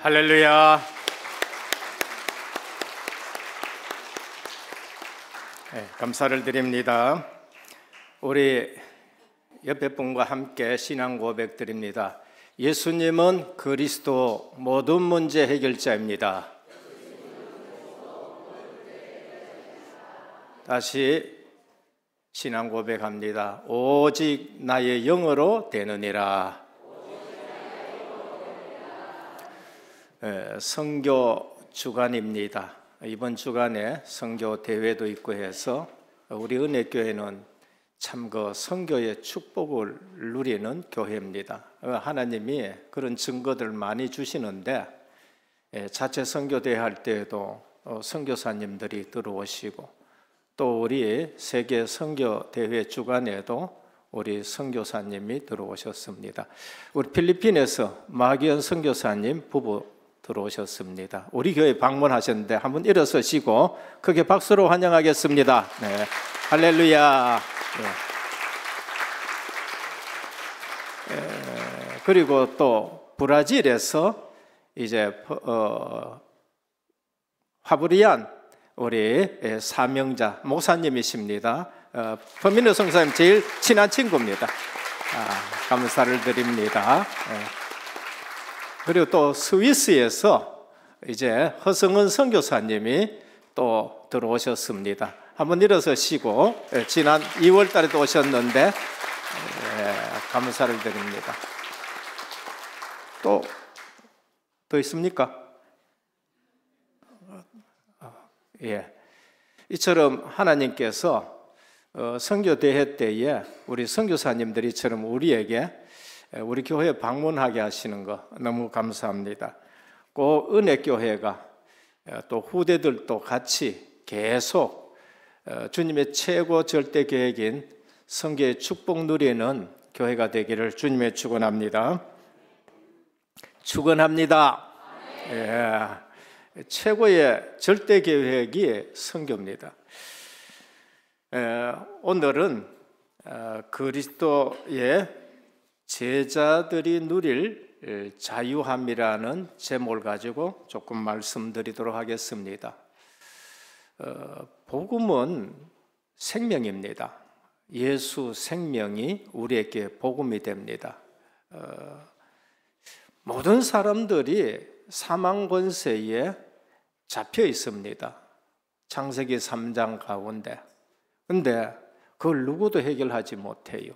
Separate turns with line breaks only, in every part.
할렐루야. 네, 감사를 드립니다. 우리 옆에 분과 함께 신앙 고백 드립니다. 예수님은 그리스도 모든 문제 해결자입니다. 다시 신앙 고백합니다. 오직 나의 영으로 되느니라. 선교 주간입니다. 이번 주간에 선교 대회도 있고 해서 우리 은혜교회는 참 그 선교의 축복을 누리는 교회입니다. 하나님이 그런 증거들 많이 주시는데 자체 선교 대회 할 때에도 선교사님들이 들어오시고 또 우리 세계 선교 대회 주간에도 우리 선교사님이 들어오셨습니다. 우리 필리핀에서 마기현 선교사님 부부 들어오셨습니다. 우리 교회 방문하셨는데 한번 일어서시고 크게 박수로 환영하겠습니다. 네. 할렐루야. 네. 그리고 또 브라질에서 이제 파브리안 우리 사명자 목사님이십니다. 퍼미너 성사님 제일 친한 친구입니다. 감사를 드립니다. 그리고 또 스위스에서 이제 허성은 선교사님이 또 들어오셨습니다. 한번 일어서시고 지난 2월 달에도 오셨는데 감사를 드립니다. 또 있습니까? 예. 이처럼 하나님께서 선교 대회 때에 우리 선교사님들이처럼 우리에게 우리 교회 방문하게 하시는 거 너무 감사합니다. 꼭 은혜교회가 또 후대들도 같이 계속 주님의 최고 절대 계획인 선교의 축복 누리는 교회가 되기를 주님의 축원합니다. 축원합니다. 예, 최고의 절대 계획이 선교입니다. 오늘은 그리스도의 제자들이 누릴 자유함이라는 제목을 가지고 조금 말씀드리도록 하겠습니다. 복음은 생명입니다. 예수 생명이 우리에게 복음이 됩니다. 모든 사람들이 사망 권세에 잡혀 있습니다. 창세기 3장 가운데. 근데 그걸 누구도 해결하지 못해요.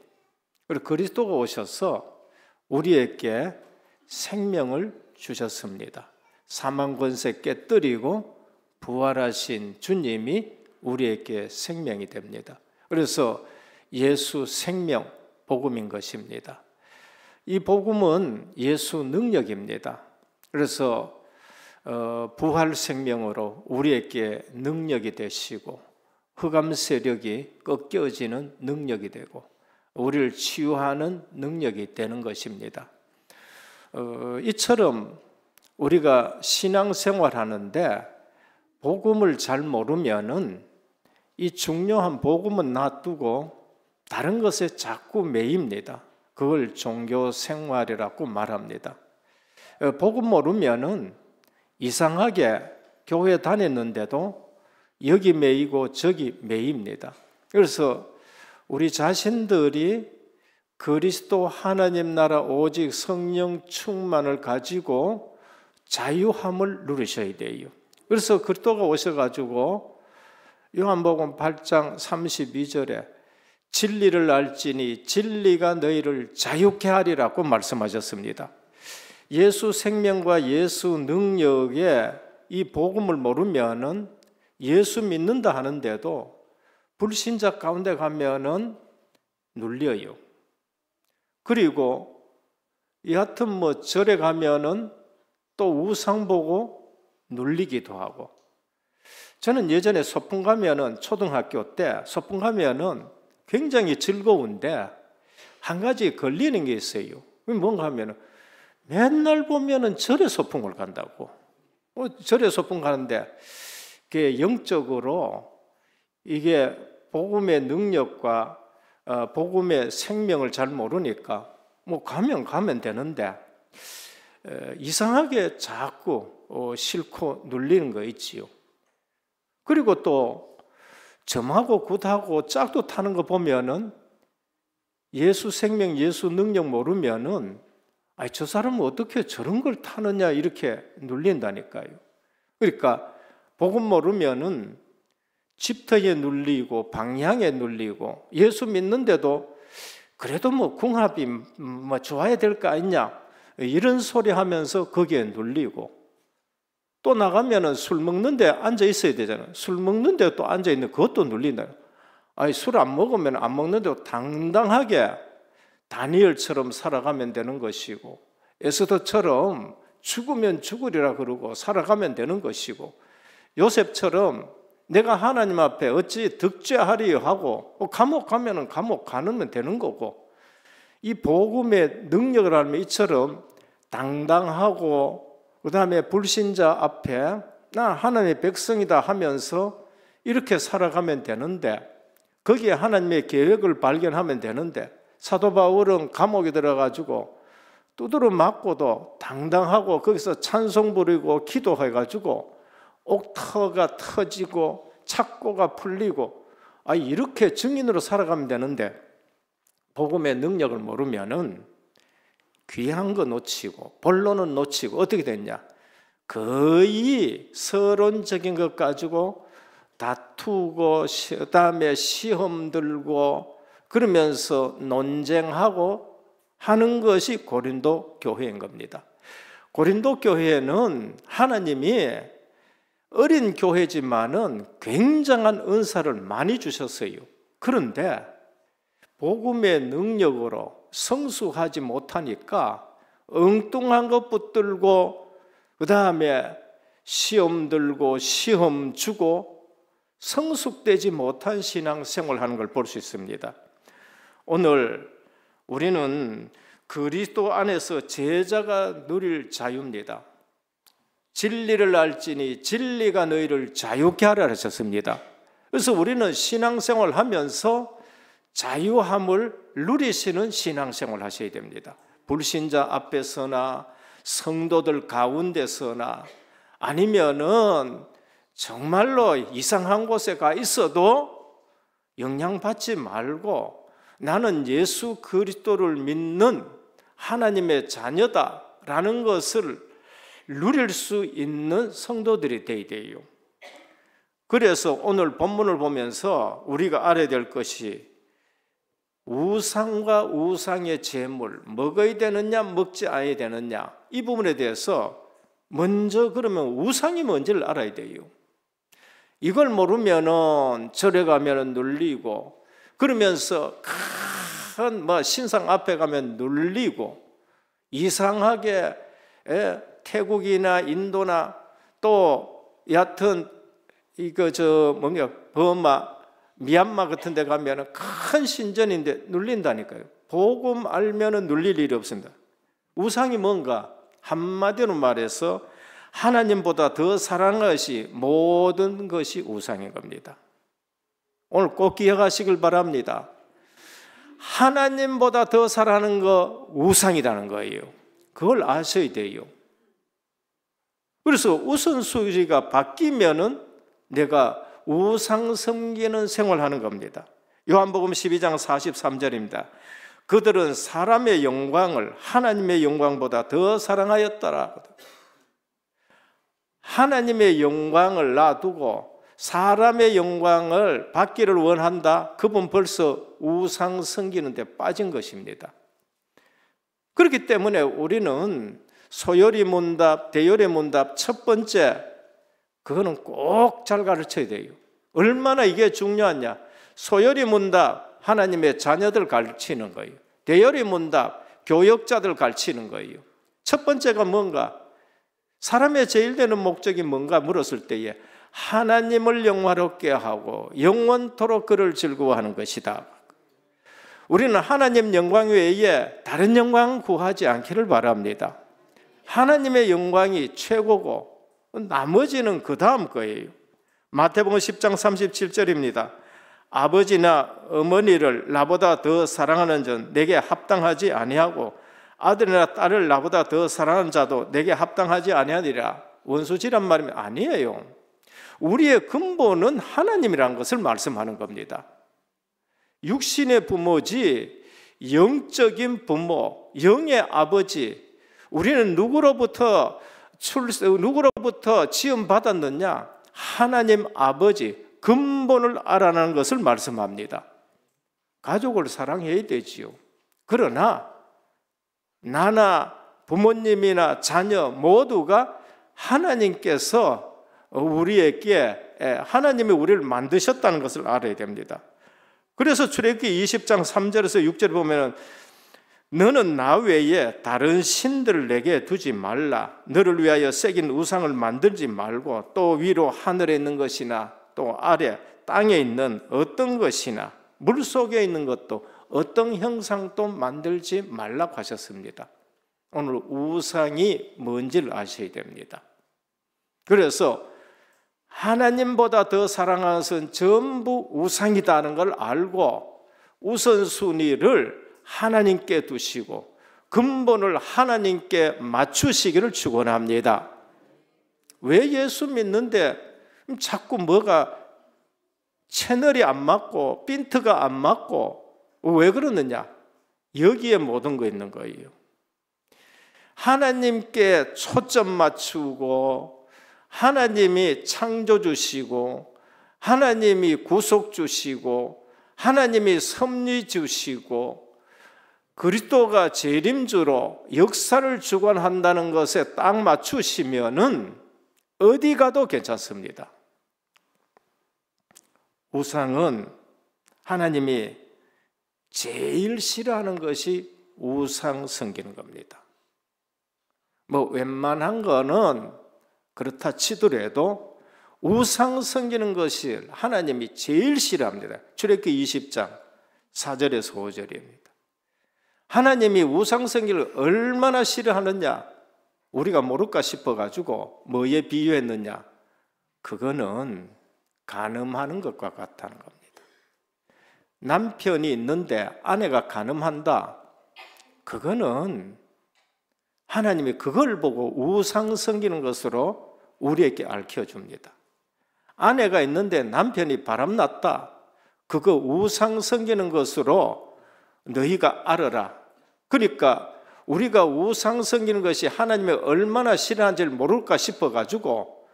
그리고 그리스도가 오셔서 우리에게 생명을 주셨습니다. 사망 권세 깨뜨리고 부활하신 주님이 우리에게 생명이 됩니다. 그래서 예수 생명 복음인 것입니다. 이 복음은 예수 능력입니다. 그래서 부활 생명으로 우리에게 능력이 되시고 흑암 세력이 꺾여지는 능력이 되고 우리를 치유하는 능력이 되는 것입니다. 이처럼 우리가 신앙생활하는데 복음을 잘 모르면은 이 중요한 복음은 놔두고 다른 것에 자꾸 매입니다. 그걸 종교생활이라고 말합니다. 복음 모르면은 이상하게 교회 다녔는데도 여기 매이고 저기 매입니다. 그래서 우리 자신들이 그리스도 하나님 나라 오직 성령 충만을 가지고 자유함을 누리셔야 돼요. 그래서 그리스도가 오셔가지고 요한복음 8장 32절에 진리를 알지니 진리가 너희를 자유케 하리라고 말씀하셨습니다. 예수 생명과 예수 능력의 이 복음을 모르면은 예수 믿는다 하는데도 불신자 가운데 가면은 눌려요. 그리고 여하튼 절에 가면은 또 우상 보고 눌리기도 하고. 저는 예전에 소풍 가면은 초등학교 때 소풍 가면은 굉장히 즐거운데 한 가지 걸리는 게 있어요. 뭔가 하면은 맨날 보면은 절에 소풍을 간다고. 절에 소풍 가는데 그게 영적으로 이게 복음의 능력과 복음의 생명을 잘 모르니까 가면 되는데 이상하게 자꾸 싫고 눌리는 거 있지요. 그리고 또 점하고 굿하고 짝도 타는 거 보면은 예수 생명, 예수 능력 모르면은 저 사람은 어떻게 저런 걸 타느냐 이렇게 눌린다니까요. 그러니까 복음 모르면은 집터에 눌리고 방향에 눌리고 예수 믿는데도 그래도 뭐 궁합이 뭐 좋아야 될 거 아니냐 이런 소리 하면서 거기에 눌리고 또 나가면은 술 먹는데 앉아 있어야 되잖아요. 술 먹는데 또 앉아 있는 그것도 눌린다. 술 안 먹으면 안 먹는데도 당당하게 다니엘처럼 살아가면 되는 것이고 에스더처럼 죽으면 죽으리라 그러고 살아가면 되는 것이고 요셉처럼 내가 하나님 앞에 어찌 득죄하리요 하고 감옥 가면은 감옥 가면 되는 거고 이 복음의 능력을 알면 이처럼 당당하고 그 다음에 불신자 앞에 나 하나님의 백성이다 하면서 이렇게 살아가면 되는데 거기에 하나님의 계획을 발견하면 되는데 사도 바울은 감옥에 들어가지고 두드러 맞고도 당당하고 거기서 찬송 부르고 기도해가지고 옥터가 터지고 착고가 풀리고 이렇게 증인으로 살아가면 되는데 복음의 능력을 모르면은 귀한 거 놓치고 본론은 놓치고 어떻게 됐냐? 거의 서론적인 것 가지고 다투고 그다음에 시험 들고 그러면서 논쟁하고 하는 것이 고린도 교회인 겁니다. 고린도 교회는 하나님이 어린 교회지만은 굉장한 은사를 많이 주셨어요. 그런데 복음의 능력으로 성숙하지 못하니까 엉뚱한 것 붙들고 그 다음에 시험 들고 시험 주고 성숙되지 못한 신앙생활을 하는 걸 볼 수 있습니다. 오늘 우리는 그리스도 안에서 제자가 누릴 자유입니다. 진리를 알지니 진리가 너희를 자유케 하라 하셨습니다. 그래서 우리는 신앙생활을 하면서 자유함을 누리시는 신앙생활을 하셔야 됩니다. 불신자 앞에서나 성도들 가운데서나 아니면은 정말로 이상한 곳에 가 있어도 영향받지 말고 나는 예수 그리스도를 믿는 하나님의 자녀다라는 것을 누릴 수 있는 성도들이 되어야 돼요. 그래서 오늘 본문을 보면서 우리가 알아야 될 것이 우상과 우상의 제물 먹어야 되느냐 먹지 않아야 되느냐 이 부분에 대해서 먼저 그러면 우상이 뭔지를 알아야 돼요. 이걸 모르면은 절에 가면은 눌리고 그러면서 큰 신상 앞에 가면 눌리고 이상하게 태국이나 인도나 또 얕은 버마 미얀마 같은 데 가면은 큰 신전인데 눌린다니까요. 복음 알면은 눌릴 일이 없습니다. 우상이 뭔가? 한마디로 말해서 하나님보다 더 사랑하는 것이 모든 것이 우상인 겁니다. 오늘 꼭 기억하시길 바랍니다. 하나님보다 더 사랑하는 거 우상이라는 거예요. 그걸 아셔야 돼요. 그래서 우선순위가 바뀌면은 내가 우상 섬기는 생활하는 겁니다. 요한복음 12장 43절입니다. 그들은 사람의 영광을 하나님의 영광보다 더 사랑하였더라. 하나님의 영광을 놔두고 사람의 영광을 받기를 원한다. 그분 벌써 우상 섬기는 데 빠진 것입니다. 그렇기 때문에 우리는 소요리 문답, 대요리 문답 첫 번째 그거는 꼭 잘 가르쳐야 돼요. 얼마나 이게 중요하냐. 소요리 문답 하나님의 자녀들 가르치는 거예요. 대요리 문답 교역자들 가르치는 거예요. 첫 번째가 뭔가? 사람의 제일 되는 목적이 뭔가 물었을 때에 하나님을 영화롭게 하고 영원토록 그를 즐거워하는 것이다. 우리는 하나님 영광 외에 다른 영광 구하지 않기를 바랍니다. 하나님의 영광이 최고고 나머지는 그 다음 거예요. 마태복음 10장 37절입니다. 아버지나 어머니를 나보다 더 사랑하는 전 내게 합당하지 아니하고 아들이나 딸을 나보다 더 사랑하는 자도 내게 합당하지 아니하니라. 원수지란 말이 아니에요. 우리의 근본은 하나님이라는 것을 말씀하는 겁니다. 육신의 부모지 영적인 부모, 영의 아버지. 우리는 누구로부터 지음받았느냐? 하나님 아버지, 근본을 알아내는 것을 말씀합니다. 가족을 사랑해야 되지요. 그러나 나나 부모님이나 자녀 모두가 하나님께서 하나님이 우리를 만드셨다는 것을 알아야 됩니다. 그래서 출애굽기 20장 3절에서 6절에 보면 너는 나 외에 다른 신들을 내게 두지 말라. 너를 위하여 새긴 우상을 만들지 말고 또 위로 하늘에 있는 것이나 또 아래 땅에 있는 어떤 것이나 물속에 있는 것도 어떤 형상도 만들지 말라고 하셨습니다. 오늘 우상이 뭔지를 아셔야 됩니다. 그래서 하나님보다 더 사랑하는 것은 전부 우상이다는 걸 알고 우선순위를 하나님께 두시고 근본을 하나님께 맞추시기를 축원합니다. 왜 예수 믿는데 자꾸 뭐가 채널이 안 맞고 핀트가 안 맞고 왜 그러느냐? 여기에 모든 거 있는 거예요. 하나님께 초점 맞추고 하나님이 창조 주시고 하나님이 구속 주시고 하나님이 섭리 주시고 그리스도가 재림주로 역사를 주관한다는 것에 딱 맞추시면은 어디 가도 괜찮습니다. 우상은 하나님이 제일 싫어하는 것이 우상 섬기는 겁니다. 뭐 웬만한 거는 그렇다 치더라도 우상 섬기는 것이 하나님이 제일 싫어합니다. 출애굽기 20장 4절에서 5절입니다. 하나님이 우상 섬기를 얼마나 싫어하느냐 우리가 모를까 싶어가지고 뭐에 비유했느냐? 그거는 간음하는 것과 같다는 겁니다. 남편이 있는데 아내가 간음한다. 그거는 하나님이 그걸 보고 우상 섬기는 것으로 우리에게 알려줍니다. 아내가 있는데 남편이 바람났다. 그거 우상 섬기는 것으로 너희가 알아라. 그러니까 우리가 우상 섬기는 것이 하나님이 얼마나 싫어하는지를 모를까 싶어가지고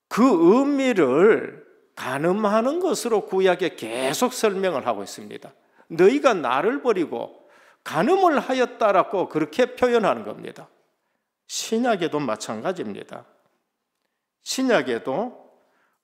그 의미를 간음하는 것으로 구약에 계속 설명을 하고 있습니다. 너희가 나를 버리고 간음을 하였다라고 그렇게 표현하는 겁니다. 신약에도 마찬가지입니다. 신약에도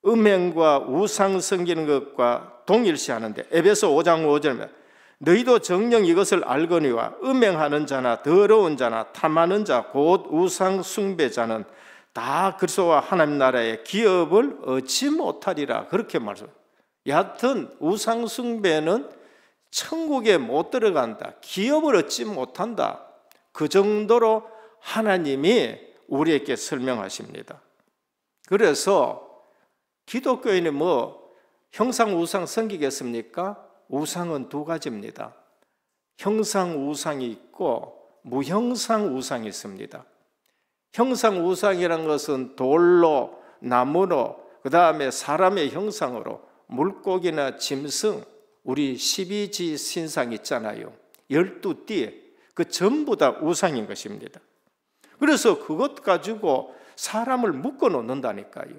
음행과 우상 섬기는 것과 동일시하는데 에베소 5장 5절에 너희도 정녕 이것을 알거니와 음행하는 자나 더러운 자나 탐하는 자 곧 우상 숭배자는 다 그리스도와 하나님 나라의 기업을 얻지 못하리라 그렇게 말해요. 여하튼 우상 숭배는 천국에 못 들어간다. 기업을 얻지 못한다. 그 정도로 하나님이 우리에게 설명하십니다. 그래서 기독교인이 뭐 형상 우상 섬기겠습니까? 우상은 두 가지입니다. 형상 우상이 있고 무형상 우상이 있습니다. 형상 우상이라는 것은 돌로, 나무로, 그 다음에 사람의 형상으로 물고기나 짐승, 우리 12지 신상 있잖아요. 12띠, 그 전부 다 우상인 것입니다. 그래서 그것 가지고 사람을 묶어 놓는다니까요.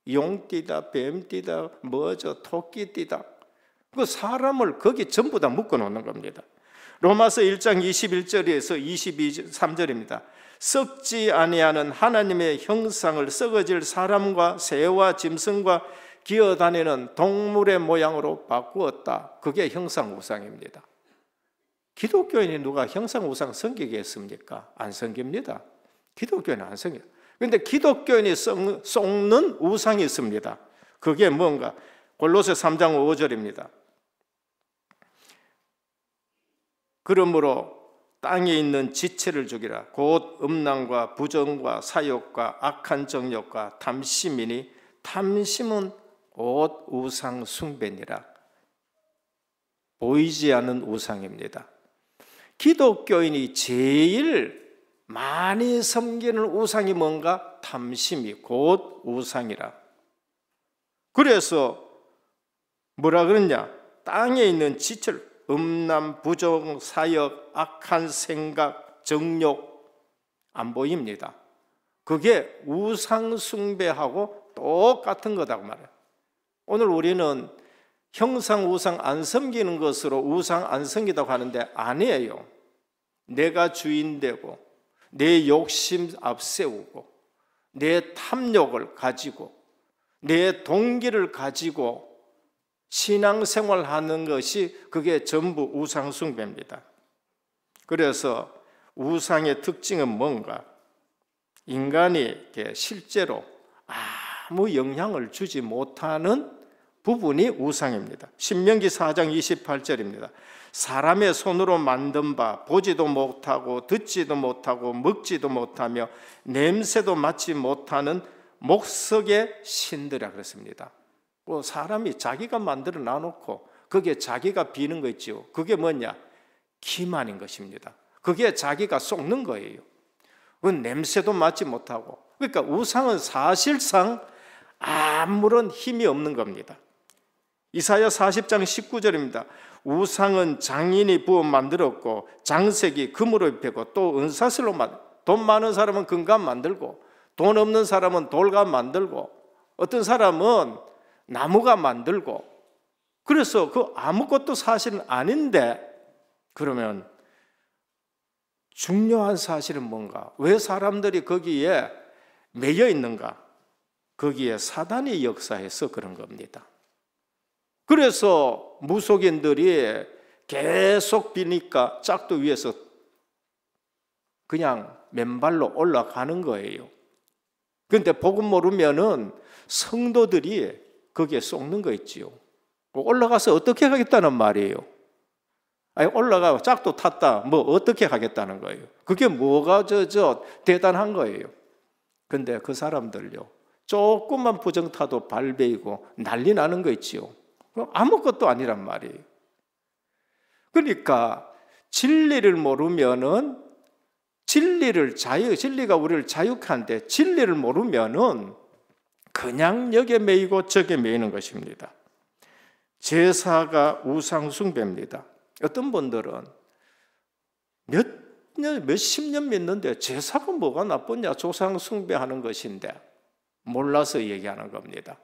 용띠다, 뱀띠다, 토끼띠다. 그 사람을 거기 전부 다 묶어 놓는 겁니다. 로마서 1장 21절에서 23절입니다. 썩지 아니하는 하나님의 형상을 썩어질 사람과 새와 짐승과 기어다니는 동물의 모양으로 바꾸었다. 그게 형상우상입니다. 기독교인이 누가 형상우상 섬기겠습니까? 안 섬깁니다. 기독교인은 안 섬겨요. 그런데 기독교인이 썩는 우상이 있습니다. 그게 뭔가? 골로새 3장 5절입니다. 그러므로 땅에 있는 지체를 죽이라. 곧 음란과 부정과 사욕과 악한 정욕과 탐심이니 탐심은 곧 우상 숭배니라. 보이지 않는 우상입니다. 기독교인이 제일 많이 섬기는 우상이 뭔가? 탐심이 곧 우상이라. 그래서 뭐라 그러냐? 땅에 있는 지철, 음란, 부정, 사역, 악한 생각, 정욕 안 보입니다. 그게 우상 숭배하고 똑같은 거다고 말해요. 오늘 우리는 형상 우상 안 섬기는 것으로 우상 안 섬기다고 하는데 아니에요. 내가 주인 되고 내 욕심 앞세우고 내 탐욕을 가지고 내 동기를 가지고 신앙생활하는 것이 그게 전부 우상 숭배입니다. 그래서 우상의 특징은 뭔가? 인간이 실제로 아무 영향을 주지 못하는 부분이 우상입니다. 신명기 4장 28절입니다. 사람의 손으로 만든 바 보지도 못하고 듣지도 못하고 먹지도 못하며 냄새도 맡지 못하는 목석의 신들이라 그랬습니다. 사람이 자기가 만들어 놔놓고 그게 자기가 비는 거 있죠. 그게 뭐냐? 기만인 것입니다. 그게 자기가 속는 거예요. 그건 냄새도 맡지 못하고. 그러니까 우상은 사실상 아무런 힘이 없는 겁니다. 이사야 40장 19절입니다. 우상은 장인이 부어 만들었고 장색이 금으로 입히고 또 은사슬로 돈 많은 사람은 금감 만들고 돈 없는 사람은 돌감 만들고 어떤 사람은 나무가 만들고. 그래서 그 아무것도 사실은 아닌데, 그러면 중요한 사실은 뭔가? 왜 사람들이 거기에 매여 있는가? 거기에 사단이 역사해서 그런 겁니다. 그래서 무속인들이 계속 비니까 짝도 위에서 그냥 맨발로 올라가는 거예요. 그런데 복음 모르면은 성도들이 거기에 속는 거 있지요. 올라가서 어떻게 하겠다는 말이에요? 아니, 올라가 짝도 탔다 뭐 어떻게 하겠다는 거예요? 그게 뭐가 대단한 거예요? 근데 그 사람들요, 조금만 부정 타도 발베이고 난리 나는 거 있지요. 아무것도 아니란 말이에요. 그러니까 진리를 모르면은 진리가 우리를 자유한데 진리를 모르면은 그냥 여기에 매이고 저기에 매이는 것입니다. 제사가 우상 숭배입니다. 어떤 분들은 몇십 년 믿는데 제사가 뭐가 나쁘냐? 조상 숭배하는 것인데 몰라서 얘기하는 겁니다.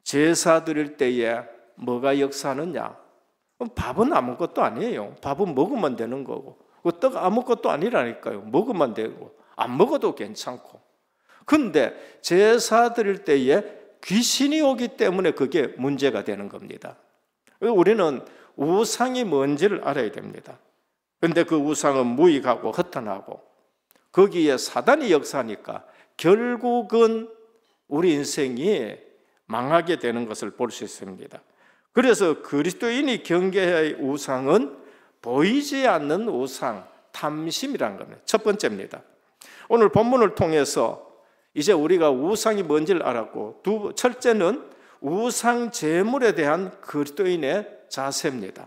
제사 드릴 때에 뭐가 역사하느냐? 밥은 아무것도 아니에요. 밥은 먹으면 되는 거고 떡 아무것도 아니라니까요. 먹으면 되고 안 먹어도 괜찮고. 근데 제사 드릴 때에 귀신이 오기 때문에 그게 문제가 되는 겁니다. 우리는 우상이 뭔지를 알아야 됩니다. 그런데 그 우상은 무익하고 허탄하고 거기에 사단이 역사하니까 결국은 우리 인생이 망하게 되는 것을 볼 수 있습니다. 그래서 그리스도인이 경계해야 할 우상은 보이지 않는 우상, 탐심이라는 겁니다. 첫 번째입니다. 오늘 본문을 통해서 이제 우리가 우상이 뭔지를 알았고, 첫째는 우상 제물에 대한 그리스도인의 자세입니다.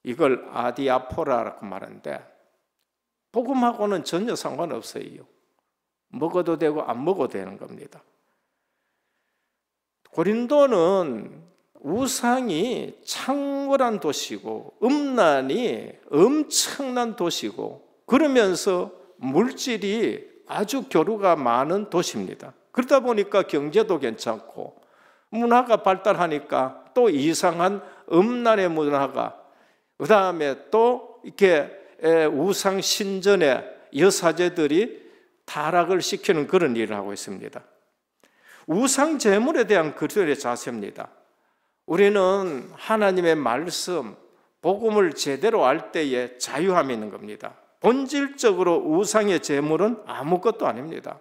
이걸 아디아포라라고 말하는데 복음하고는 전혀 상관없어요. 먹어도 되고 안 먹어도 되는 겁니다. 고린도는 우상이 창궐한 도시고 음란이 엄청난 도시고 그러면서 물질이 아주 교류가 많은 도시입니다. 그러다 보니까 경제도 괜찮고 문화가 발달하니까 또 이상한 음란의 문화가, 그 다음에 또 이렇게 우상 신전의 여사제들이 타락을 시키는 그런 일을 하고 있습니다. 우상 제물에 대한 그리스도의 자세입니다. 우리는 하나님의 말씀, 복음을 제대로 알 때에 자유함이 있는 겁니다. 본질적으로 우상의 제물은 아무것도 아닙니다.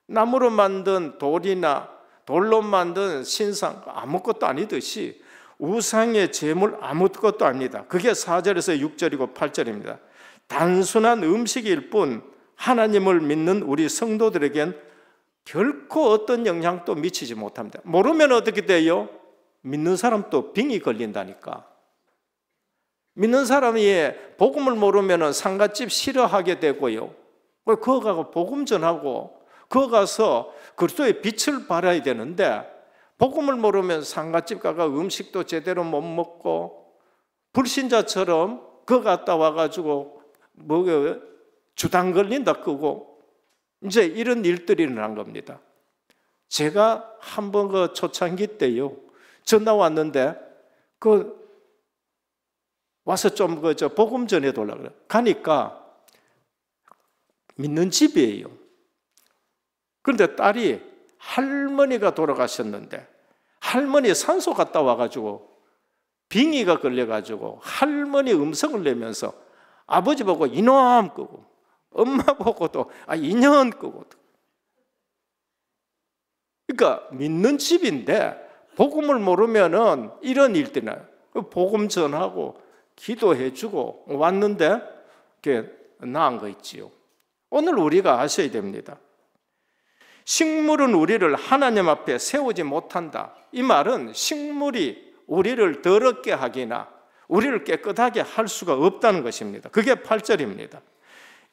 나무로 만든 돌이나 돌로 만든 신상 아무것도 아니듯이 우상의 제물 아무것도 아닙니다. 그게 4절에서 6절이고 8절입니다. 단순한 음식일 뿐 하나님을 믿는 우리 성도들에겐 결코 어떤 영향도 미치지 못합니다. 모르면 어떻게 돼요? 믿는 사람도 빙이 걸린다니까. 믿는 사람이 복음을 모르면 상갓집 싫어하게 되고요. 그거 가고 복음 전하고 그거 가서 그리스도의 빛을 발해야 되는데 복음을 모르면 상갓집 가가 음식도 제대로 못 먹고 불신자처럼 그거 갔다 와가지고 주당 걸린다 끄고 이제 이런 일들이 일어난 겁니다. 제가 한번 그 초창기 때요 전화 왔는데 와서 좀 복음 전해달라고 그래. 가니까 믿는 집이에요. 그런데 딸이 할머니가 돌아가셨는데 할머니 산소 갔다 와가지고 빙의가 걸려가지고 할머니 음성을 내면서 아버지 보고 이놈 끄고 엄마 보고도 이년 끄고. 그러니까 믿는 집인데 복음을 모르면은 이런 일들이 나요. 복음 전하고 기도해주고 왔는데 그게 나은 거 있지요. 오늘 우리가 아셔야 됩니다. 식물은 우리를 하나님 앞에 세우지 못한다. 이 말은 식물이 우리를 더럽게 하기나 우리를 깨끗하게 할 수가 없다는 것입니다. 그게 8절입니다.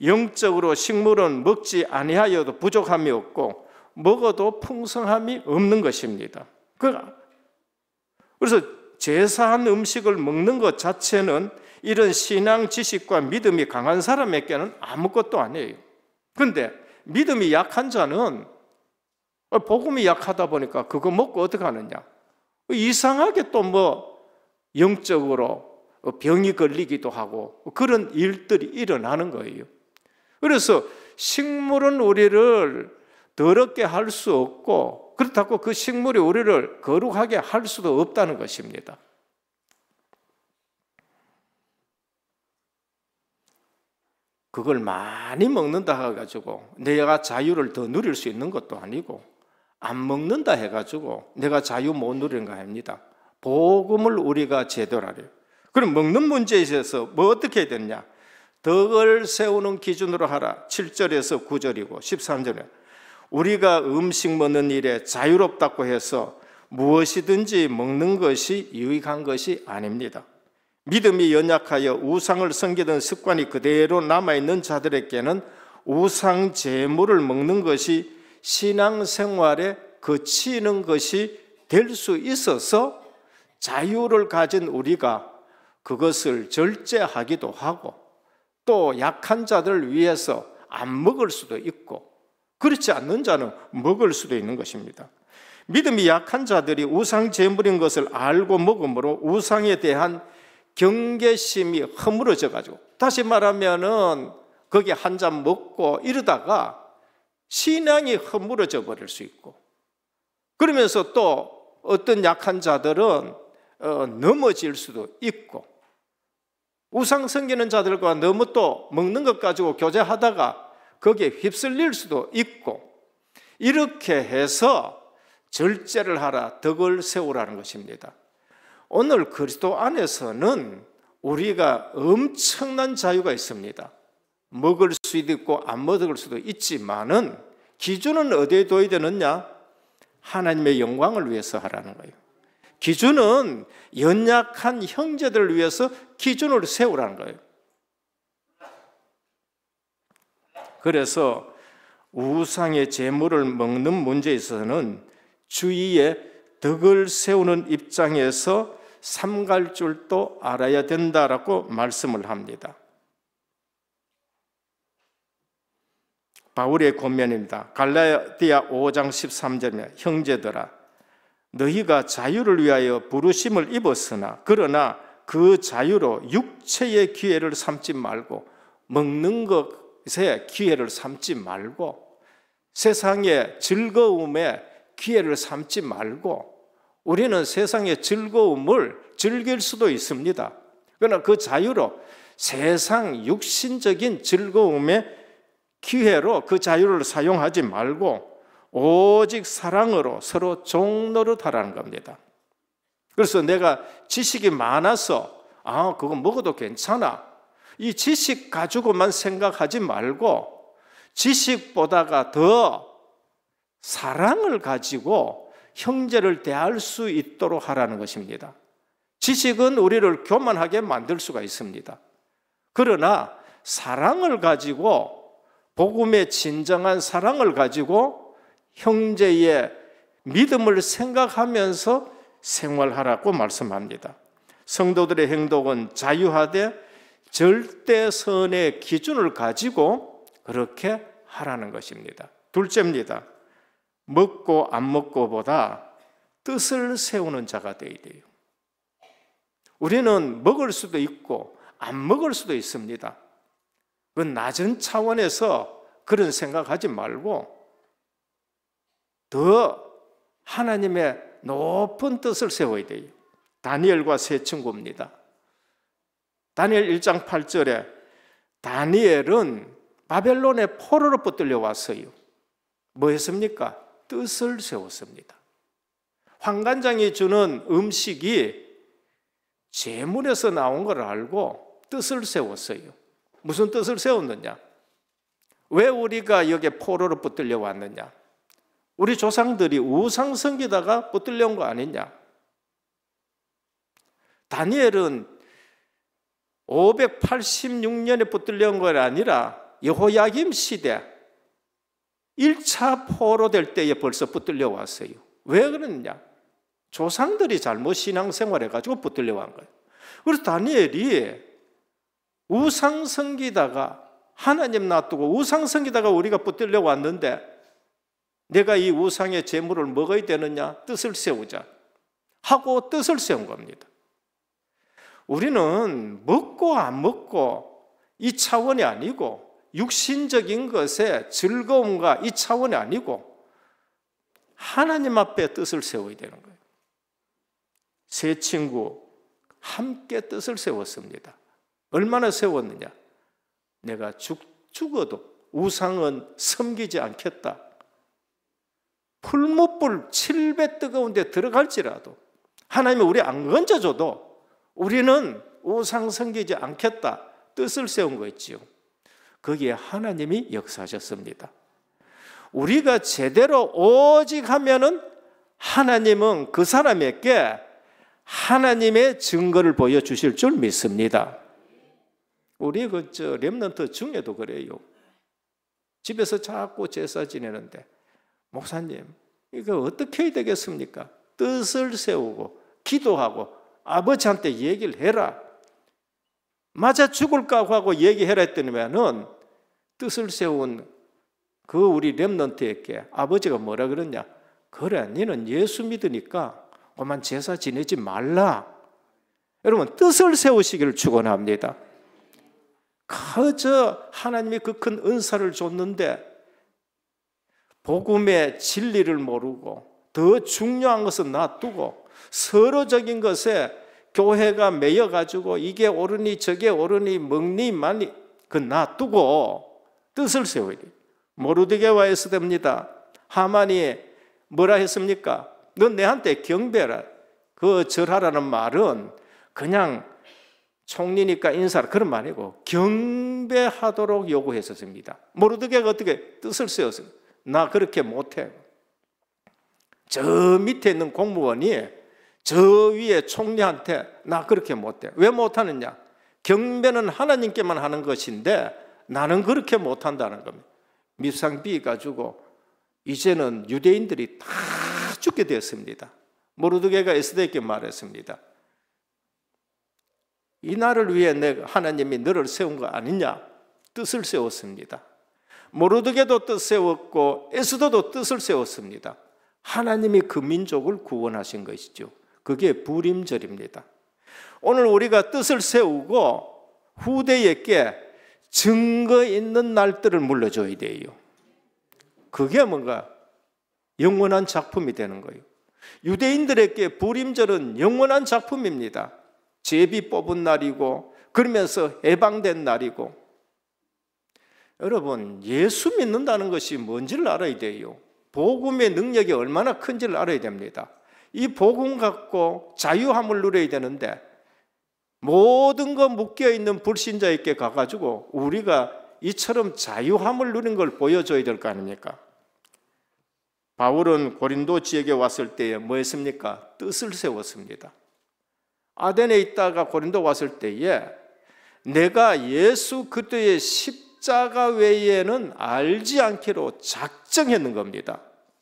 영적으로 식물은 먹지 아니하여도 부족함이 없고 먹어도 풍성함이 없는 것입니다. 그래서 제사한 음식을 먹는 것 자체는 이런 신앙 지식과 믿음이 강한 사람에게는 아무것도 아니에요. 그런데 믿음이 약한 자는 복음이 약하다 보니까 그거 먹고 어떻게 하느냐? 이상하게 또 영적으로 병이 걸리기도 하고 그런 일들이 일어나는 거예요. 그래서 식물은 우리를 더럽게 할 수 없고 그렇다고 그 식물이 우리를 거룩하게 할 수도 없다는 것입니다. 그걸 많이 먹는다 해가지고 내가 자유를 더 누릴 수 있는 것도 아니고 안 먹는다 해가지고 내가 자유 못 누리는 거 아닙니다. 복음을 우리가 제대로 하래요. 그럼 먹는 문제에 있어서 어떻게 해야 되느냐? 덕을 세우는 기준으로 하라. 7절에서 9절이고 13절에 우리가 음식 먹는 일에 자유롭다고 해서 무엇이든지 먹는 것이 유익한 것이 아닙니다. 믿음이 연약하여 우상을 섬기던 습관이 그대로 남아있는 자들에게는 우상 제물을 먹는 것이 신앙생활에 그치는 것이 될 수 있어서 자유를 가진 우리가 그것을 절제하기도 하고 또 약한 자들을 위해서 안 먹을 수도 있고 그렇지 않는 자는 먹을 수도 있는 것입니다. 믿음이 약한 자들이 우상 제물인 것을 알고 먹으므로 우상에 대한 경계심이 허물어져 가지고 다시 말하면은 거기 한 잔 먹고 이러다가 신앙이 허물어져 버릴 수 있고 그러면서 또 어떤 약한 자들은 넘어질 수도 있고 우상 섬기는 자들과 너무 또 먹는 것 가지고 교제하다가 거기에 휩쓸릴 수도 있고 이렇게 해서 절제를 하라, 덕을 세우라는 것입니다. 오늘 그리스도 안에서는 우리가 엄청난 자유가 있습니다. 먹을 수도 있고 안 먹을 수도 있지만은 기준은 어디에 둬야 되느냐? 하나님의 영광을 위해서 하라는 거예요. 기준은 연약한 형제들을 위해서 기준을 세우라는 거예요. 그래서 우상의 제물을 먹는 문제에 있어서는 주위에 덕을 세우는 입장에서 삼갈 줄도 알아야 된다라고 말씀을 합니다. 바울의 권면입니다. 갈라디아 5장 13절에 형제들아 너희가 자유를 위하여 부르심을 입었으나 그러나 그 자유로 육체의 기회를 삼지 말고 먹는 것에 기회를 삼지 말고 세상의 즐거움에 기회를 삼지 말고 우리는 세상의 즐거움을 즐길 수도 있습니다. 그러나 그 자유로 세상 육신적인 즐거움의 기회로 그 자유를 사용하지 말고 오직 사랑으로 서로 종노릇하라는 겁니다. 그래서 내가 지식이 많아서 그거 먹어도 괜찮아 이 지식 가지고만 생각하지 말고 지식보다가 더 사랑을 가지고 형제를 대할 수 있도록 하라는 것입니다. 지식은 우리를 교만하게 만들 수가 있습니다. 그러나 사랑을 가지고, 복음의 진정한 사랑을 가지고 형제의 믿음을 생각하면서 생활하라고 말씀합니다. 성도들의 행동은 자유하되 절대선의 기준을 가지고 그렇게 하라는 것입니다. 둘째입니다. 먹고 안 먹고보다 뜻을 세우는 자가 되어야 돼요. 우리는 먹을 수도 있고 안 먹을 수도 있습니다. 그 낮은 차원에서 그런 생각하지 말고 더 하나님의 높은 뜻을 세워야 돼요. 다니엘과 세 친구입니다. 다니엘 1장 8절에 다니엘은 바벨론의 포로로 붙들려 왔어요. 뭐 했습니까? 뜻을 세웠습니다. 환관장이 주는 음식이 재물에서 나온 걸 알고 뜻을 세웠어요. 무슨 뜻을 세웠느냐? 왜 우리가 여기 포로로 붙들려 왔느냐? 우리 조상들이 우상 섬기다가 붙들려 온 거 아니냐? 다니엘은 586년에 붙들려 온 건 아니라 여호야김 시대 1차 포로 될 때에 벌써 붙들려 왔어요. 왜 그러느냐? 조상들이 잘못 신앙생활해가지고 붙들려 온 거예요. 그래서 다니엘이 우상 섬기다가 하나님 놔두고 우상 섬기다가 우리가 붙들려 왔는데 내가 이 우상의 재물을 먹어야 되느냐? 뜻을 세우자 하고 뜻을 세운 겁니다. 우리는 먹고 안 먹고 이 차원이 아니고 육신적인 것의 즐거움과 이 차원이 아니고 하나님 앞에 뜻을 세워야 되는 거예요. 세 친구 함께 뜻을 세웠습니다. 얼마나 세웠느냐? 내가 죽어도 우상은 섬기지 않겠다. 풀무불 7배 뜨거운 데 들어갈지라도 하나님이 우리 안 건져줘도 우리는 우상 섬기지 않겠다. 뜻을 세운 거 있지요. 거기에 하나님이 역사하셨습니다. 우리가 제대로 오직 하면은 하나님은 그 사람에게 하나님의 증거를 보여주실 줄 믿습니다. 우리 렘넌트 중에도 그래요. 집에서 자꾸 제사 지내는데 목사님 이거 어떻게 해야 되겠습니까? 뜻을 세우고 기도하고 아버지한테 얘기를 해라. 맞아 죽을까 하고 얘기해라 했더니면은 뜻을 세운 그 우리 렘넌트에게 아버지가 뭐라 그러냐? 그래, 너는 예수 믿으니까 그만 제사 지내지 말라. 여러분 뜻을 세우시기를 축원합니다. 그저 하나님이 그 큰 은사를 줬는데 복음의 진리를 모르고 더 중요한 것은 놔두고 서로적인 것에 교회가 매여가지고 이게 옳으니 저게 옳으니 먹니 마니 그 놔두고 뜻을 세워야 돼요. 모르드게와 에스더입니다. 하만이 뭐라 했습니까? 넌 내한테 경배라. 그 절하라는 말은 그냥 총리니까 인사라 그런 말 아니고 경배하도록 요구했었습니다. 모르드게가 어떻게 뜻을 세웠어요? 나 그렇게 못해. 저 밑에 있는 공무원이 저 위에 총리한테 나 그렇게 못해. 왜 못하느냐? 경배는 하나님께만 하는 것인데 나는 그렇게 못한다는 겁니다. 밉상비 가지고 이제는 유대인들이 다 죽게 되었습니다. 모르드게가 에스더에게 말했습니다. 이 날을 위해 내가 하나님이 너를 세운 거 아니냐? 뜻을 세웠습니다. 모르드게도 뜻 세웠고 에스더도 뜻을 세웠습니다. 하나님이 그 민족을 구원하신 것이죠. 그게 부림절입니다. 오늘 우리가 뜻을 세우고 후대에게 증거 있는 날들을 물려줘야 돼요. 그게 뭔가 영원한 작품이 되는 거예요. 유대인들에게 부림절은 영원한 작품입니다. 제비 뽑은 날이고 그러면서 해방된 날이고. 여러분 예수 믿는다는 것이 뭔지를 알아야 돼요. 복음의 능력이 얼마나 큰지를 알아야 됩니다. 이 복음 갖고 자유함을 누려야 되는데 모든 거 묶여있는 불신자에게 가가지고 우리가 이처럼 자유함을 누린 걸 보여줘야 될 거 아닙니까? 바울은 고린도 지역에 왔을 때에 뭐 했습니까? 뜻을 세웠습니다. 아덴에 있다가 고린도 왔을 때에 내가 예수 그리스도의 십자가 외에는 알지 않기로 작정했는 겁니다.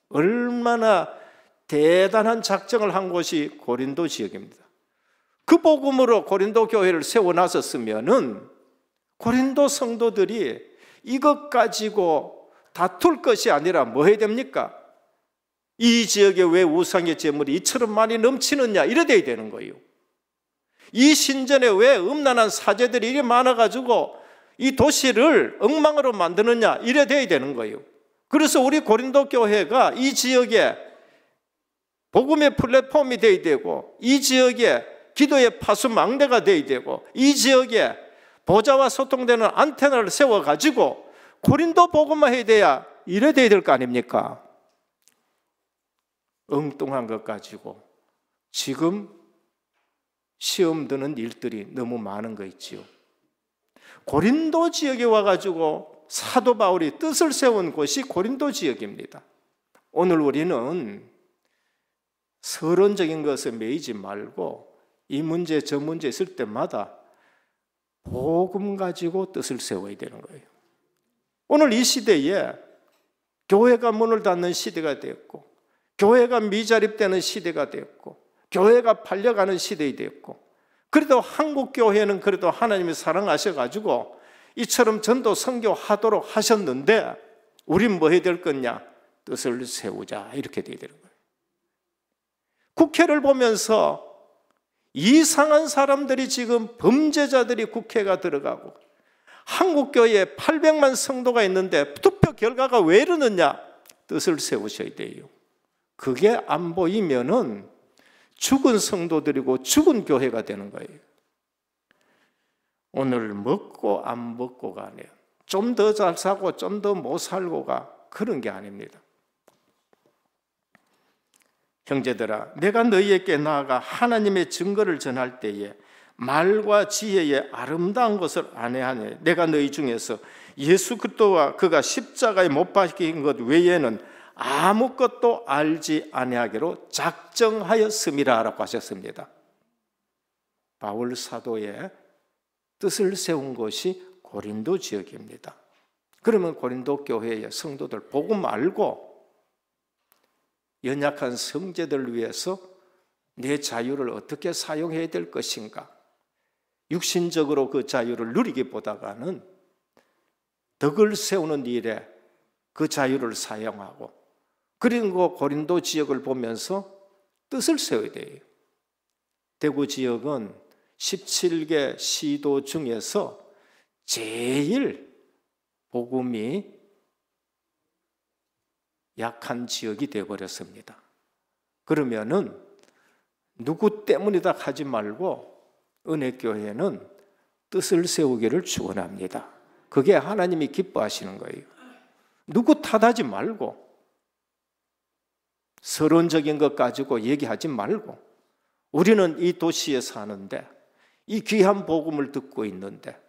얼마나 대단한 작정을 한 곳이 고린도 지역입니다. 그 복음으로 고린도 교회를 세워놨었으면은 고린도 성도들이 이것 가지고 다툴 것이 아니라 뭐 해야 됩니까? 이 지역에 왜 우상의 제물이 이처럼 많이 넘치느냐 이래 돼야 되는 거예요. 이 신전에 왜 음란한 사제들이 이렇게 많아가지고 이 도시를 엉망으로 만드느냐 이래 돼야 되는 거예요. 그래서 우리 고린도 교회가 이 지역에 복음의 플랫폼이 돼야 되고, 이 지역에 기도의 파수망대가 돼야 되고, 이 지역에 보좌와 소통되는 안테나를 세워가지고 고린도 복음만 해야 돼야 이래 돼야 될 거 아닙니까? 엉뚱한 것 가지고 지금 시험 드는 일들이 너무 많은 거 있지요. 고린도 지역에 와가지고 사도 바울이 뜻을 세운 곳이 고린도 지역입니다. 오늘 우리는 서론적인 것에 매이지 말고 이 문제 저 문제 있을 때마다 복음 가지고 뜻을 세워야 되는 거예요. 오늘 이 시대에 교회가 문을 닫는 시대가 되었고, 교회가 미자립되는 시대가 되었고, 교회가 팔려가는 시대가 되었고, 그래도 한국 교회는 그래도 하나님이 사랑하셔가지고 이처럼 전도 선교하도록 하셨는데 우린 뭐 해야 될 거냐? 뜻을 세우자 이렇게 돼야 되는 거예요. 국회를 보면서 이상한 사람들이 지금 범죄자들이 국회가 들어가고, 한국교회에 800만 성도가 있는데 투표 결과가 왜 이러느냐? 뜻을 세우셔야 돼요. 그게 안 보이면은 죽은 성도들이고 죽은 교회가 되는 거예요. 오늘 먹고 안 먹고가 아니에요. 좀 더 잘 사고 좀 더 못 살고가 그런 게 아닙니다. 형제들아, 내가 너희에게 나아가 하나님의 증거를 전할 때에 말과 지혜의 아름다운 것을 안해하니 내가 너희 중에서 예수 그리스도와 그가 십자가에 못 박힌 것 외에는 아무것도 알지 아니하기로 작정하였음이라고 하셨습니다. 바울 사도의 뜻을 세운 곳이 고린도 지역입니다. 그러면 고린도 교회의 성도들 복음 알고 연약한 성제들을 위해서 내 자유를 어떻게 사용해야 될 것인가? 육신적으로 그 자유를 누리기보다는 덕을 세우는 일에 그 자유를 사용하고, 그리고 고린도 지역을 보면서 뜻을 세워야 돼요. 대구 지역은 17개 시도 중에서 제일 복음이 약한 지역이 되어버렸습니다. 그러면은 누구 때문이다 하지 말고 은혜교회는 뜻을 세우기를 축원합니다. 그게 하나님이 기뻐하시는 거예요. 누구 탓하지 말고, 서론적인 것 가지고 얘기하지 말고, 우리는 이 도시에 사는데 이 귀한 복음을 듣고 있는데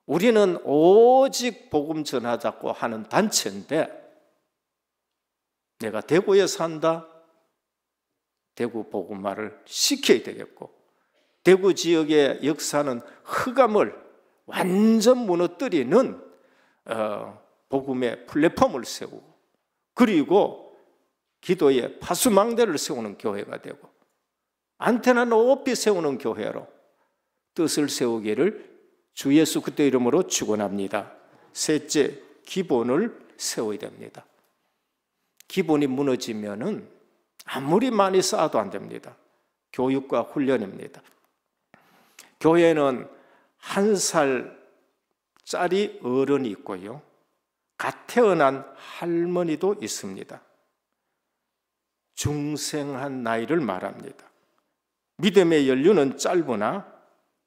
우리는 오직 복음 전하자고 하는 단체인데, 내가 대구에 산다, 대구 복음화를 시켜야 되겠고, 대구 지역의 역사는 흑암을 완전 무너뜨리는 복음의 플랫폼을 세우고, 그리고 기도의 파수망대를 세우는 교회가 되고, 안테나 높이 세우는 교회로 뜻을 세우기를 주 예수 그리스도 이름으로 축원합니다. 셋째, 기본을 세워야 됩니다. 기본이 무너지면은 아무리 많이 쌓아도 안 됩니다. 교육과 훈련입니다. 교회는 1살짜리 어른이 있고요, 갓 태어난 할머니도 있습니다. 중생한 나이를 말합니다. 믿음의 연륜은 짧으나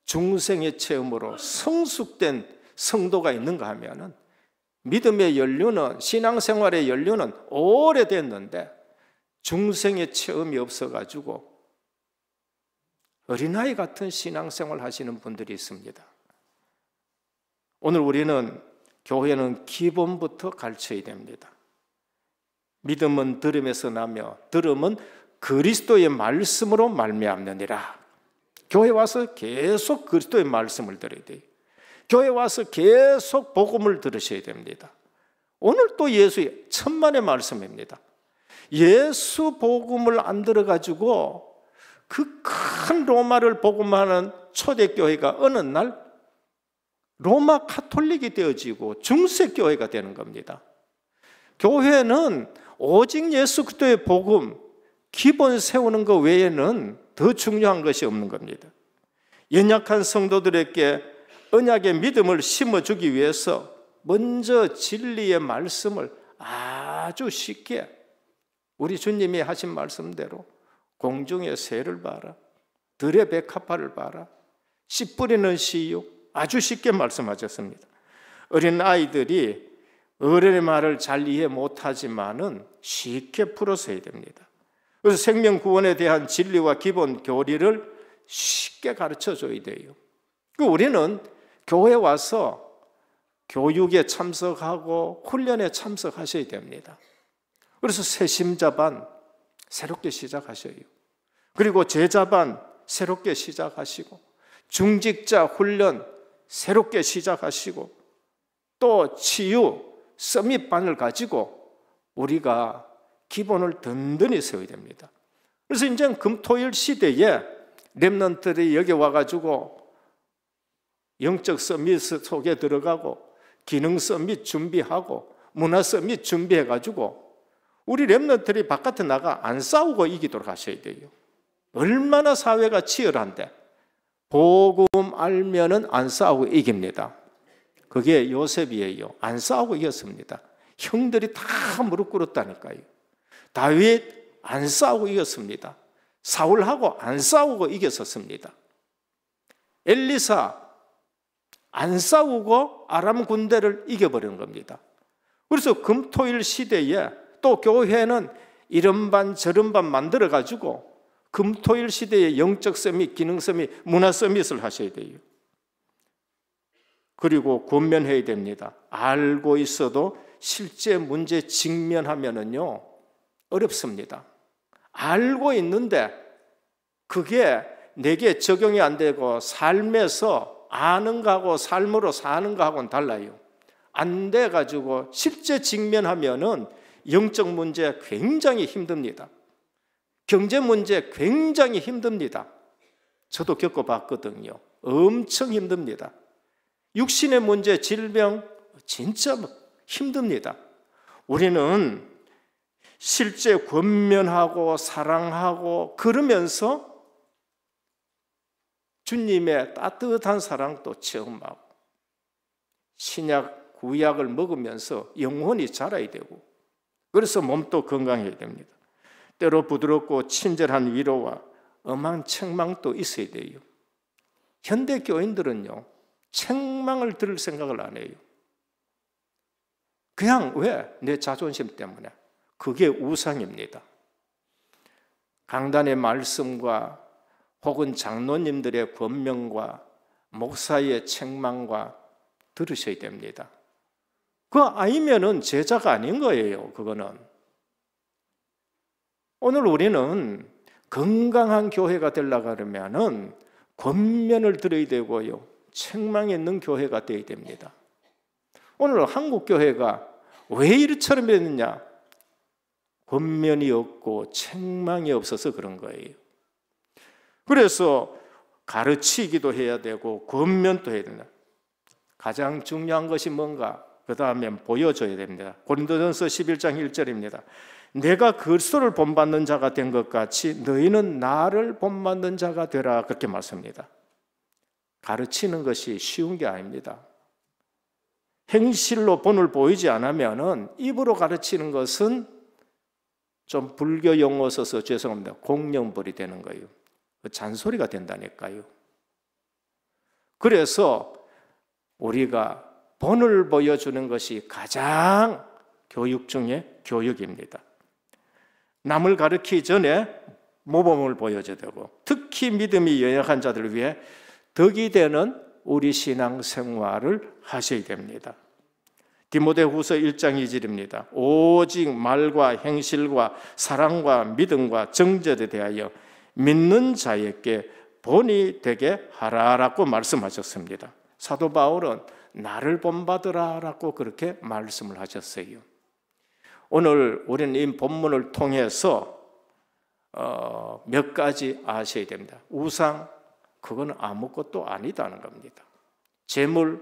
중생의 체험으로 성숙된 성도가 있는가 하면은 믿음의 연륜은, 신앙생활의 연륜은 오래됐는데 중생의 체험이 없어가지고 어린아이 같은 신앙생활 하시는 분들이 있습니다. 오늘 우리는 교회는 기본부터 가르쳐야 됩니다. 믿음은 들음에서 나며 들음은 그리스도의 말씀으로 말미암느니라. 교회 와서 계속 그리스도의 말씀을 들어야 돼요. 교회 와서 계속 복음을 들으셔야 됩니다. 오늘 또 예수의 천만의 말씀입니다. 예수 복음을 안 들어가지고 그 큰 로마를 복음하는 초대교회가 어느 날 로마 카톨릭이 되어지고 중세교회가 되는 겁니다. 교회는 오직 예수 그리스도의 복음 기본 세우는 것 외에는 더 중요한 것이 없는 겁니다. 연약한 성도들에게 언약의 믿음을 심어주기 위해서 먼저 진리의 말씀을 아주 쉽게 우리 주님이 하신 말씀대로 공중의 새를 봐라, 들의 백합화를 봐라, 씨 뿌리는 씨육, 아주 쉽게 말씀하셨습니다. 어린 아이들이 어른의 말을 잘 이해 못하지만은 쉽게 풀어서 해야 됩니다. 그래서 생명구원에 대한 진리와 기본 교리를 쉽게 가르쳐줘야 돼요. 우리는 교회 와서 교육에 참석하고 훈련에 참석하셔야 됩니다. 그래서 새심자반 새롭게 시작하셔요. 그리고 제자반 새롭게 시작하시고 중직자 훈련 새롭게 시작하시고 또 치유 서밋반을 가지고 우리가 기본을 든든히 세워야 됩니다. 그래서 이제 금토일 시대에 렘넌트들이 여기 와가지고 영적 서밋 속에 들어가고 기능 서밋 준비하고 문화 서밋 준비해가지고 우리 렘넌트들이 바깥에 나가 안 싸우고 이기도록 하셔야 돼요. 얼마나 사회가 치열한데 복음 알면은 안 싸우고 이깁니다. 그게 요셉이에요. 안 싸우고 이겼습니다. 형들이 다 무릎 꿇었다니까요. 다윗 안 싸우고 이겼습니다. 사울하고 안 싸우고 이겼었습니다. 엘리사 안 싸우고 아람 군대를 이겨버리는 겁니다. 그래서 금토일 시대에 또 교회는 이런 반 저런 반 만들어가지고 금토일 시대에 영적 서밋, 기능 서밋, 문화 서밋을 하셔야 돼요. 그리고 권면해야 됩니다. 알고 있어도 실제 문제 직면하면은요 어렵습니다. 알고 있는데 그게 내게 적용이 안 되고 삶에서 아는 거하고 삶으로 사는 거하고는 달라요. 안 돼가지고 실제 직면하면은 영적 문제 굉장히 힘듭니다. 경제 문제 굉장히 힘듭니다. 저도 겪어봤거든요. 엄청 힘듭니다. 육신의 문제, 질병 진짜 힘듭니다. 우리는 실제 권면하고 사랑하고 그러면서 주님의 따뜻한 사랑도 체험하고 신약, 구약을 먹으면서 영혼이 자라야 되고 그래서 몸도 건강해야 됩니다. 때로 부드럽고 친절한 위로와 엄한 책망도 있어야 돼요. 현대 교인들은요 책망을 들을 생각을 안 해요. 그냥 왜? 내 자존심 때문에. 그게 우상입니다. 강단의 말씀과 혹은 장로님들의 권명과 목사의 책망과 들으셔야 됩니다. 그거 아니면은 제자가 아닌 거예요. 그거는. 오늘 우리는 건강한 교회가 되려고 하면은 권면을 들어야 되고요. 책망이 있는 교회가 되어야 됩니다. 오늘 한국 교회가 왜 이처럼 됐느냐? 권면이 없고 책망이 없어서 그런 거예요. 그래서 가르치기도 해야 되고 권면도 해야 된다. 가장 중요한 것이 뭔가? 그 다음에 보여줘야 됩니다. 고린도전서 11장 1절입니다. 내가 그리스도를 본받는 자가 된 것 같이 너희는 나를 본받는 자가 되라. 그렇게 말씀합니다. 가르치는 것이 쉬운 게 아닙니다. 행실로 본을 보이지 않으면은 입으로 가르치는 것은 좀 불교 용어 써서 죄송합니다. 공룡벌이 되는 거예요. 잔소리가 된다니까요. 그래서 우리가 본을 보여주는 것이 가장 교육 중에 교육입니다. 남을 가르치기 전에 모범을 보여줘야 되고 특히 믿음이 연약한 자들을 위해 덕이 되는 우리 신앙 생활을 하셔야 됩니다. 디모데후서 1장 2절입니다. 오직 말과 행실과 사랑과 믿음과 정죄에 대하여 믿는 자에게 본이 되게 하라라고 말씀하셨습니다. 사도 바울은 나를 본받으라라고 그렇게 말씀을 하셨어요. 오늘 우리는 이 본문을 통해서 몇 가지 아셔야 됩니다. 우상, 그건 아무것도 아니다는 겁니다. 재물,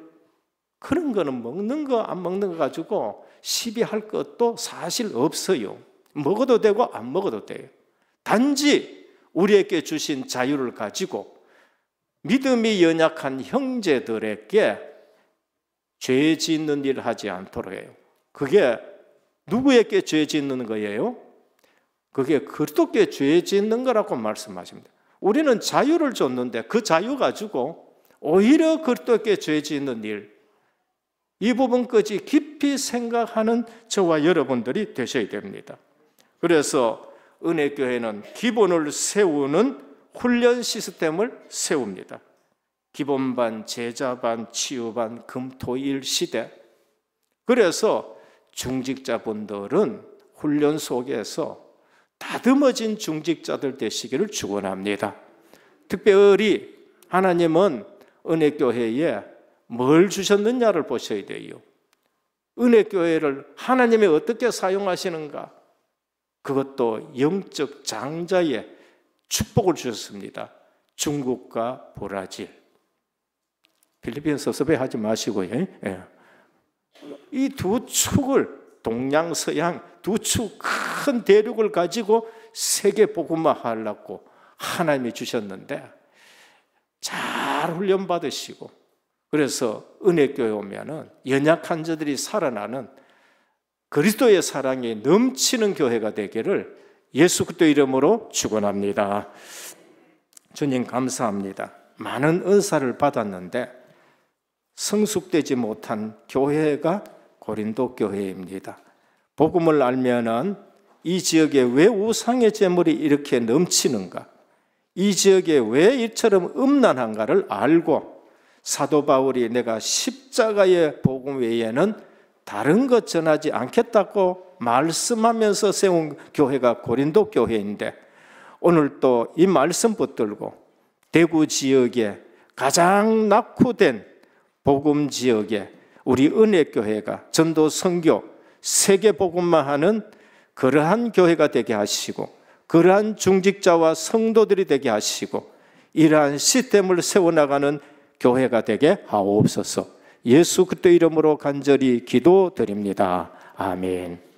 그런 거는 먹는 거 안 먹는 거 가지고 시비할 것도 사실 없어요. 먹어도 되고 안 먹어도 돼요. 단지 우리에게 주신 자유를 가지고 믿음이 연약한 형제들에게 죄 짓는 일을 하지 않도록 해요. 그게 누구에게 죄 짓는 거예요? 그게 그리스도께 죄 짓는 거라고 말씀하십니다. 우리는 자유를 줬는데 그 자유 가지고 오히려 그리스도께 죄 짓는 일, 이 부분까지 깊이 생각하는 저와 여러분들이 되셔야 됩니다. 그래서 은혜교회는 기본을 세우는 훈련 시스템을 세웁니다. 기본반, 제자반, 치유반, 금토일 시대. 그래서 중직자분들은 훈련 속에서 다듬어진 중직자들 되시기를 축원합니다. 특별히 하나님은 은혜교회에 뭘 주셨느냐를 보셔야 돼요. 은혜교회를 하나님이 어떻게 사용하시는가? 그것도 영적 장자의 축복을 주셨습니다. 중국과 브라질. 필리핀서 섭외하지 마시고요. 이 두 축을, 동양, 서양 두 축 큰 대륙을 가지고 세계 복음화 하려고 하나님이 주셨는데 잘 훈련받으시고, 그래서 은혜교회 오면은 연약한 자들이 살아나는 그리스도의 사랑이 넘치는 교회가 되기를 예수 그리스도 이름으로 축원합니다. 주님 감사합니다. 많은 은사를 받았는데 성숙되지 못한 교회가 고린도 교회입니다. 복음을 알면은 이 지역에 왜 우상의 제물이 이렇게 넘치는가, 이 지역에 왜 이처럼 음란한가를 알고 사도 바울이 내가 십자가의 복음 외에는 다른 것 전하지 않겠다고 말씀하면서 세운 교회가 고린도 교회인데, 오늘 또 이 말씀 붙들고 대구 지역에 가장 낙후된 복음 지역에 우리 은혜교회가 전도 선교 세계 복음만 하는 그러한 교회가 되게 하시고, 그러한 중직자와 성도들이 되게 하시고, 이러한 시스템을 세워나가는 교회가 되게 하옵소서. 예수 그리스도 이름으로 간절히 기도드립니다. 아멘.